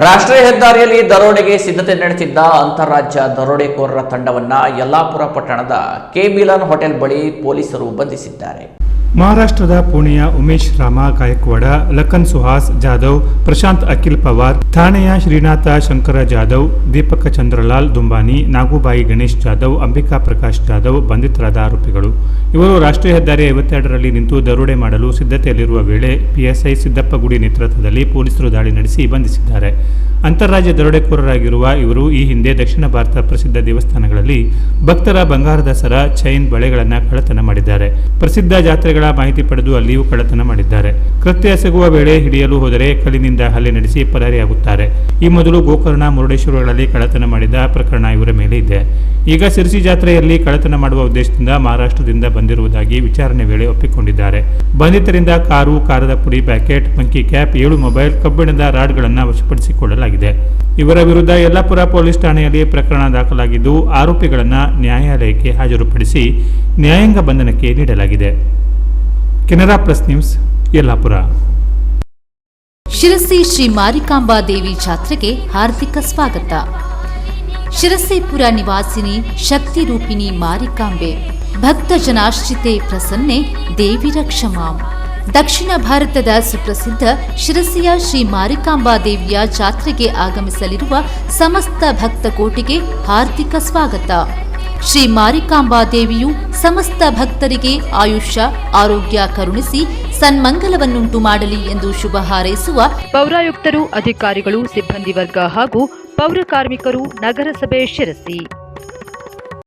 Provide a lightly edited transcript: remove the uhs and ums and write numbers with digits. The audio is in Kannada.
ರಾಷ್ಟ್ರೀಯ ಹೆದ್ದಾರಿಯಲ್ಲಿ ದರೋಡೆಗೆ ಸಿದ್ಧತೆ ನಡೆಸಿದ್ದ ಅಂತಾರಾಜ್ಯ ದರೋಡೆಕೋರರ ತಂಡವನ್ನು ಯಲ್ಲಾಪುರ ಪಟ್ಟಣದ ಕೆ ಮಿಲನ್ ಹೋಟೆಲ್ ಬಳಿ ಪೊಲೀಸರು ಬಂಧಿಸಿದ್ದಾರೆ. ಮಹಾರಾಷ್ಟ್ರದ ಪುಣೆಯ ಉಮೇಶ್ ರಾಮ ಗಾಯಕ್ವಾಡ, ಲಖನ್ ಸುಹಾಸ್ ಜಾಧವ್, ಪ್ರಶಾಂತ್ ಅಖಿಲ್ ಪವಾರ್, ಥಾಣೆಯ ಶ್ರೀನಾಥ ಶಂಕರ ಜಾಧವ್, ದೀಪಕ ಚಂದ್ರಲಾಲ್ ದುಂಬಾನಿ, ನಾಗುಬಾಯಿ ಗಣೇಶ್ ಜಾಧವ್, ಅಂಬಿಕಾ ಪ್ರಕಾಶ್ ಜಾಧವ್ ಬಂಧಿತರಾದ ಆರೋಪಿಗಳು. ಇವರು ರಾಷ್ಟ್ರೀಯ ಹೆದ್ದಾರಿ 52ರಲ್ಲಿ ನಿಂತು ದರೋಡೆ ಮಾಡಲು ಸಿದ್ಧತೆಯಲ್ಲಿರುವ ವೇಳೆ ಪಿಎಸ್ಐ ಸಿದ್ದಪ್ಪಗುಡಿ ನೇತೃತ್ವದಲ್ಲಿ ಪೊಲೀಸರು ದಾಳಿ ನಡೆಸಿ ಬಂಧಿಸಿದ್ದಾರೆ. ಅಂತಾರಾಜ್ಯ ದರೋಡೆಕೋರರಾಗಿರುವ ಇವರು ಈ ಹಿಂದೆ ದಕ್ಷಿಣ ಭಾರತ ಪ್ರಸಿದ್ಧ ದೇವಸ್ಥಾನಗಳಲ್ಲಿ ಭಕ್ತರ ಬಂಗಾರದ ಸರ, ಚೈನ್, ಬಳೆಗಳನ್ನು ಕಳ್ಳತನ ಮಾಡಿದ್ದಾರೆ. ಪ್ರಸಿದ್ಧ ಜಾತ್ರೆಗಳ ಮಾಹಿತಿ ಪಡೆದು ಅಲ್ಲಿಯೂ ಕಳ್ಳತನ ಮಾಡಿದ್ದಾರೆ. ಕೃತ್ಯ ಎಸಗುವ ವೇಳೆ ಹಿಡಿಯಲು ಹೋದರೆ ಕಲ್ಲಿನಿಂದ ಹಲ್ಲೆ ನಡೆಸಿ ಪರಾರಿಯಾಗುತ್ತಾರೆ. ಈ ಮೊದಲು ಗೋಕರ್ಣ, ಮುರುಡೇಶ್ವರಗಳಲ್ಲಿ ಕಳ್ಳತನ ಮಾಡಿದ ಪ್ರಕರಣ ಇವರ ಮೇಲೆ ಇದೆ. ಈಗ ಸಿರ್ಸಿ ಜಾತ್ರೆಯಲ್ಲಿ ಕಳ್ಳತನ ಮಾಡುವ ಉದ್ದೇಶದಿಂದ ಮಹಾರಾಷ್ಟ್ರದಿಂದ ಬಂದಿರುವುದಾಗಿ ವಿಚಾರಣೆ ವೇಳೆ ಒಪ್ಪಿಕೊಂಡಿದ್ದಾರೆ. ಬಂಧಿತರಿಂದ ಕಾರು, ಕಾರದ ಪುಡಿ ಪ್ಯಾಕೆಟ್, ಮಂಕಿ ಕ್ಯಾಪ್, 7 ಮೊಬೈಲ್, ಕಬ್ಬಿಣದ ರಾಡ್ಗಳನ್ನು ವಶಪಡಿಸಿಕೊಳ್ಳಲಾಗಿದೆ. ಇವರ ವಿರುದ್ಧ ಯಲ್ಲಾಪುರ ಪೊಲೀಸ್ ಠಾಣೆಯಲ್ಲಿ ಪ್ರಕರಣ ದಾಖಲಾಗಿದ್ದು ಆರೋಪಿಗಳನ್ನು ನ್ಯಾಯಾಲಯಕ್ಕೆ ಹಾಜರುಪಡಿಸಿ ನ್ಯಾಯಾಂಗ ಬಂಧನಕ್ಕೆ ನೀಡಲಾಗಿದೆ. Canara plus news, Yellapur. ಶಿರಸಿ ಶ್ರೀ ಮಾರಿಕಾಂಬಾ ದೇವಿ ಜಾತ್ರೆಗೆ ಹಾರ್ದಿಕ ಸ್ವಾಗತ. ಶಿರಸೀಪುರ ನಿವಾಸಿನಿ ಶಕ್ತಿ ರೂಪಿಣಿ ಮಾರಿಕಾಂಬೆ, ಭಕ್ತ ಜನಾಶ್ರಿತೆ ಪ್ರಸನ್ನೆ ದೇವಿ ರಕ್ಷಮಾಂ. ದಕ್ಷಿಣ ಭಾರತದ ಸುಪ್ರಸಿದ್ಧ ಶಿರಸಿಯ ಶ್ರೀ ಮಾರಿಕಾಂಬಾ ದೇವಿಯ ಜಾತ್ರೆಗೆ ಆಗಮಿಸಲಿರುವ ಸಮಸ್ತ ಭಕ್ತ ಕೋಟಿಗೆ ಹಾರ್ದಿಕ ಸ್ವಾಗತ. ಶ್ರೀ ಮಾರಿಕಾಂಬಾ ದೇವಿಯು ಸಮಸ್ತ ಭಕ್ತರಿಗೆ ಆಯುಷ್ಯ, ಆರೋಗ್ಯ ಕರುಣಿಸಿ ಸನ್ಮಂಗಲವನ್ನುಂಟು ಮಾಡಲಿ ಎಂದು ಶುಭ ಹಾರೈಸುವ ಪೌರಾಯುಕ್ತರು, ಅಧಿಕಾರಿಗಳು, ಸಿಬ್ಬಂದಿ ವರ್ಗ ಹಾಗೂ ಪೌರ ಕಾರ್ಮಿಕರು, ನಗರಸಭೆ ಶಿರಸಿ.